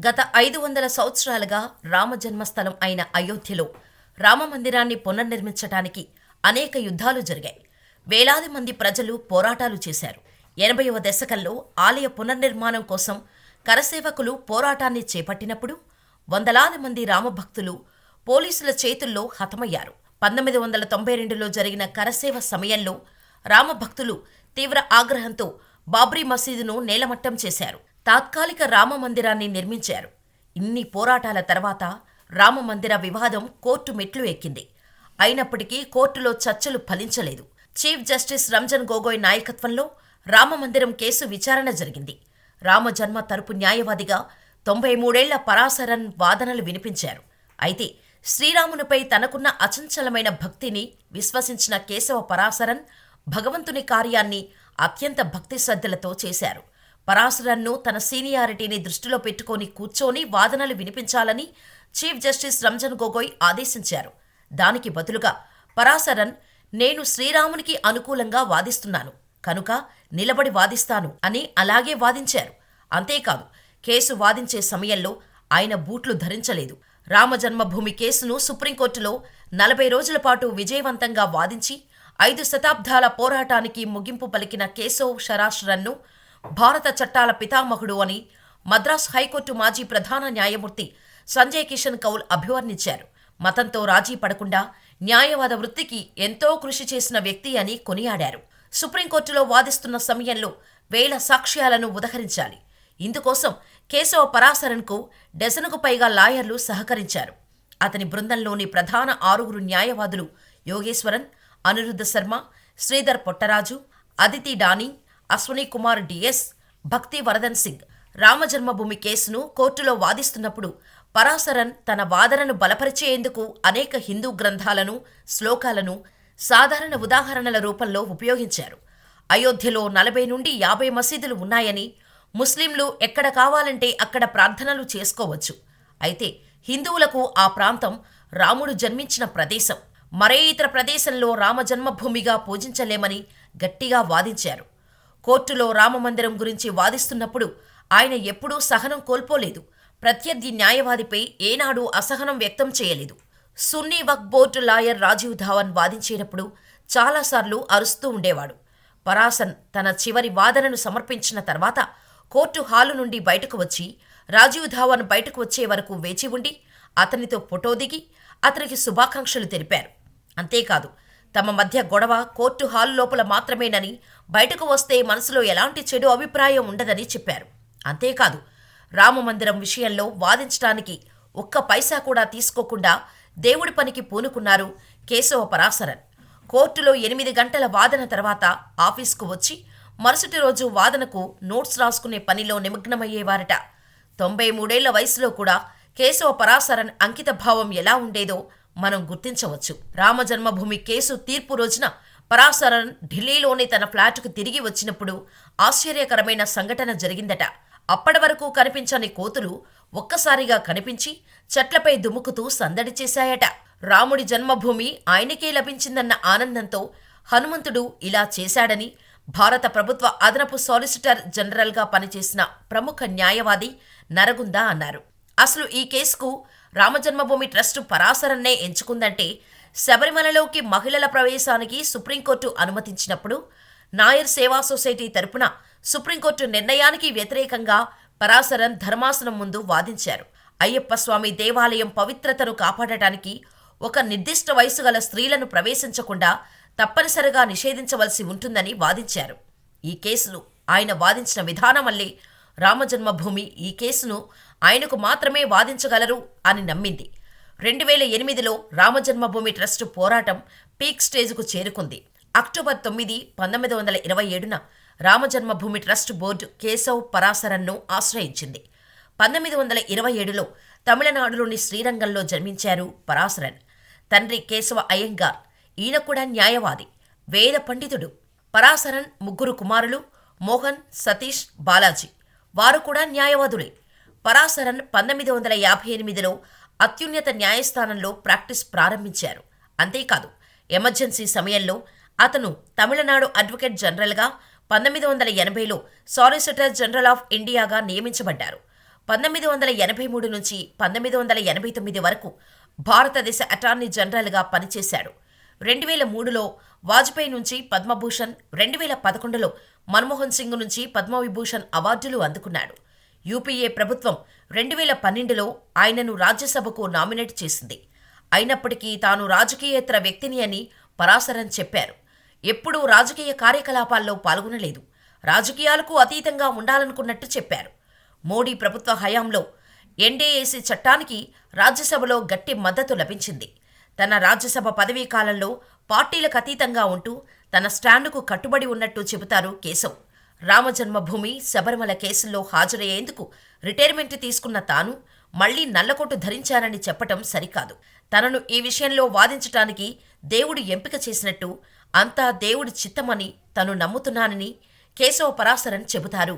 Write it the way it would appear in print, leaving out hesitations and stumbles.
గత 500 సంవత్సరాలుగా రామజన్మస్థలం అయిన అయోధ్యలో రామమందిరాన్ని పునర్నిర్మించటానికి అనేక యుద్ధాలు జరిగాయి. వేలాది మంది ప్రజలు పోరాటాలు చేశారు. 80వ దశకంలో ఆలయ పునర్నిర్మాణం కోసం కరసేవకులు పోరాటాన్ని చేపట్టినప్పుడు వందలాది మంది రామభక్తులు పోలీసుల చేతుల్లో హతమయ్యారు. 1992లో జరిగిన కరసేవ సమయంలో రామభక్తులు తీవ్ర ఆగ్రహంతో బాబ్రీ మసీదును నేలమట్టం చేశారు. తాత్కాలిక రామమందిరాన్ని నిర్మించారు. ఇన్ని పోరాటాల తర్వాత రామమందిర వివాదం కోర్టు మెట్లు ఎక్కింది. అయినప్పటికీ కోర్టులో చర్చలు ఫలించలేదు. చీఫ్ జస్టిస్ రంజన్ గొగోయ్ నాయకత్వంలో రామమందిరం కేసు విచారణ జరిగింది. రామజన్మ తరపు న్యాయవాదిగా 93 ఏళ్ల పరాశరన్ వాదనలు వినిపించారు. అయితే శ్రీరామునిపై తనకున్న అచంచలమైన భక్తిని విశ్వసించిన కేశవ పరాశరన్ భగవంతుని కార్యాన్ని అత్యంత భక్తి శ్రద్ధలతో చేశారు. పరాశరన్ను తన సీనియారిటీని దృష్టిలో పెట్టుకొని కూర్చొని వాదనలు వినిపించాలని చీఫ్ జస్టిస్ రంజన్ గొగోయ్ ఆదేశించారు. దానికి బదులుగా పరాశరన్, నేను శ్రీరామునికి అనుకూలంగా వాదిస్తున్నాను కనుక నిలబడి వాదిస్తాను అని అలాగే వాదించారు. అంతేకాదు, కేసు వాదించే సమయంలో ఆయన బూట్లు ధరించలేదు. రామజన్మభూమి కేసును సుప్రీంకోర్టులో 40 రోజుల పాటు విజయవంతంగా వాదించి 5 శతాబ్దాల పోరాటానికి ముగింపు పలికిన కేశవ్ పరాశరన్ను భారత చట్టాల పితామహుడు అని మద్రాస్ హైకోర్టు మాజీ ప్రధాన న్యాయమూర్తి సంజయ్ కిషన్ కౌల్ అభివర్ణించారు. మతంతో రాజీ పడకుండా న్యాయవాద వృత్తికి ఎంతో కృషి చేసిన వ్యక్తి అని కొనియాడారు. సుప్రీంకోర్టులో వాదిస్తున్న సమయంలో వేల సాక్ష్యాలను ఉదహరించాలి. ఇందుకోసం కేశవ పరాశరన్కు డజనుకు పైగా లాయర్లు సహకరించారు. అతని బృందంలోని ప్రధాన 6 న్యాయవాదులు యోగేశ్వరన్, అనిరుద్ధ శర్మ, శ్రీధర్ పొట్టరాజు, అదితి డానీ, అశ్వనీ కుమార్ డిఎస్, భక్తి వరదన్ సింగ్ రామజన్మభూమి కేసును కోర్టులో వాదిస్తున్నప్పుడు పరాశరన్ తన వాదనను బలపరిచేందుకు అనేక హిందూ గ్రంథాలను, శ్లోకాలను సాధారణ ఉదాహరణల రూపంలో ఉపయోగించారు. అయోధ్యలో 40 నుండి 50 మసీదులు ఉన్నాయని, ముస్లింలు ఎక్కడ కావాలంటే అక్కడ ప్రార్థనలు చేసుకోవచ్చు. అయితే హిందువులకు ఆ ప్రాంతం రాముడు జన్మించిన ప్రదేశం, మరే ఇతర ప్రదేశంలో రామజన్మభూమిగా పూజించలేమని గట్టిగా వాదించారు. కోర్టులో రామమందిరం గురించి వాదిస్తున్నప్పుడు ఆయన ఎప్పుడూ సహనం కోల్పోలేదు. ప్రత్యర్థి న్యాయవాదిపై ఏనాడూ అసహనం వ్యక్తం చేయలేదు. సున్నీ వక్ఫ్ బోర్డు లాయర్ రాజీవ్ ధావన్ వాదించేటప్పుడు చాలాసార్లు అరుస్తూ ఉండేవాడు. పరాశరన్ తన చివరి వాదనను సమర్పించిన తర్వాత కోర్టు హాలు నుండి బయటకు వచ్చి రాజీవ్ ధావన్ బయటకు వచ్చే వరకు వేచి ఉండి అతనితో ఫోటో దిగి అతనికి శుభాకాంక్షలు తెలిపారు. అంతేకాదు, తమ మధ్య గొడవ కోర్టు హాలు లోపల మాత్రమేనని, బయటకు వస్తే మనసులో ఎలాంటి చెడు అభిప్రాయం ఉండదని చెప్పారు. అంతేకాదు, రామమందిరం విషయంలో వాదించడానికి ఒక్క పైసా కూడా తీసుకోకుండా దేవుడి పనికి పూనుకున్నారు కేశవ పరాశరన్. కోర్టులో 8 గంటల వాదన తర్వాత ఆఫీస్కు వచ్చి మరుసటి రోజు వాదనకు నోట్స్ రాసుకునే పనిలో నిమగ్నమయ్యేవారట. 93 ఏళ్ల వయసులో కూడా కేశవ పరాశరన్ అంకిత భావం ఎలా ఉండేదో మనం గుర్తించవచ్చు. రామజన్మభూమి కేసు తీర్పు రోజున పరాశరన్ ఢిల్లీలోని తన ఫ్లాటుకు తిరిగి వచ్చినప్పుడు ఆశ్చర్యకరమైన సంఘటన జరిగిందట. అప్పటి వరకు కనిపించని కోతులు ఒక్కసారిగా కనిపించి చెట్లపై దుముకుతూ సందడి చేశాయట. రాముడి జన్మభూమి ఆయనకే లభించిందన్న ఆనందంతో హనుమంతుడు ఇలా చేశాడని భారత ప్రభుత్వ అదనపు సాలిసిటర్ జనరల్గా పనిచేసిన ప్రముఖ న్యాయవాది నరగుంద అన్నారు. అసలు ఈ కేసుకు రామజన్మభూమి ట్రస్టు పరాశరన్నే ఎంచుకుందంటే శబరిమలలోకి మహిళల ప్రవేశానికి సుప్రీంకోర్టు అనుమతించినప్పుడు నాయర్ సేవా సొసైటీ తరపున సుప్రీంకోర్టు నిర్ణయానికి వ్యతిరేకంగా పరాశరన్ ధర్మాసనం ముందు వాదించారు. అయ్యప్ప స్వామి దేవాలయం పవిత్రతను కాపాడటానికి ఒక నిర్దిష్ట వయసు గల స్త్రీలను ప్రవేశించకుండా తప్పనిసరిగా నిషేధించవలసి ఉంటుందని వాదించారు. ఈ కేసును ఆయన వాదించిన విధానం వల్లే రామజన్మభూమి ఈ కేసును ఆయనకు మాత్రమే వాదించగలరు అని నమ్మింది. 2008లో రామజన్మభూమి ట్రస్టు పోరాటం పీక్ స్టేజ్కు చేరుకుంది. అక్టోబర్ 9, 1927న రామజన్మభూమి ట్రస్ట్ బోర్డు కేశవ్ పరాశరన్ను ఆశ్రయించింది. 1927లో తమిళనాడులోని శ్రీరంగంలో జన్మించారు పరాశరన్. తండ్రి కేశవ అయ్యంగార్, ఈయన కూడా న్యాయవాది, వేద పండితుడు. పరాశరన్ 3 కుమారులు మోహన్, సతీష్, బాలాజీ. వారు కూడా న్యాయవాదులే. పరాశరన్ 1958లో అత్యున్నత న్యాయస్థానంలో ప్రాక్టీస్ ప్రారంభించారు. అంతేకాదు, ఎమర్జెన్సీ సమయంలో అతను తమిళనాడు అడ్వకేట్ జనరల్గా 1980లో సాలిసిటర్ జనరల్ ఆఫ్ ఇండియాగా నియమించబడ్డారు. 1983 నుంచి 1989 వరకు భారతదేశ అటార్నీ జనరల్గా పనిచేశాడు. 2003లో వాజ్పేయి నుంచి పద్మభూషణ్, 2011లో మన్మోహన్ సింగ్ నుంచి పద్మవిభూషణ్ అవార్డులు అందుకున్నాడు. యూపీఏ ప్రభుత్వం 2012లో ఆయనను రాజ్యసభకు నామినేట్ చేసింది. అయినప్పటికీ తాను రాజకీయేతర వ్యక్తిని అని పరాశరన్ చెప్పారు. ఎప్పుడూ రాజకీయ కార్యకలాపాల్లో పాల్గొనలేదు. రాజకీయాలకు అతీతంగా ఉండాలనుకున్నట్టు చెప్పారు. మోడీ ప్రభుత్వ హయాంలో ఎన్డీఏసీ చట్టానికి రాజ్యసభలో గట్టి మద్దతు లభించింది. తన రాజ్యసభ పదవీ కాలంలో పార్టీలకు అతీతంగా ఉంటూ తన స్టాండుకు కట్టుబడి ఉన్నట్టు చెబుతారు కేశవ్. రామజన్మభూమి, శబరిమల కేసుల్లో హాజరయ్యేందుకు రిటైర్మెంట్ తీసుకున్న తాను మళ్లీ నల్లకోటు ధరించానని చెప్పటం సరికాదు. తనను ఈ విషయంలో వాదించటానికి దేవుడు ఎంపిక చేసినట్టు, అంతా దేవుడి చిత్తమని తను నమ్ముతున్నానని కేశవ పరాశరన్ చెబుతారు.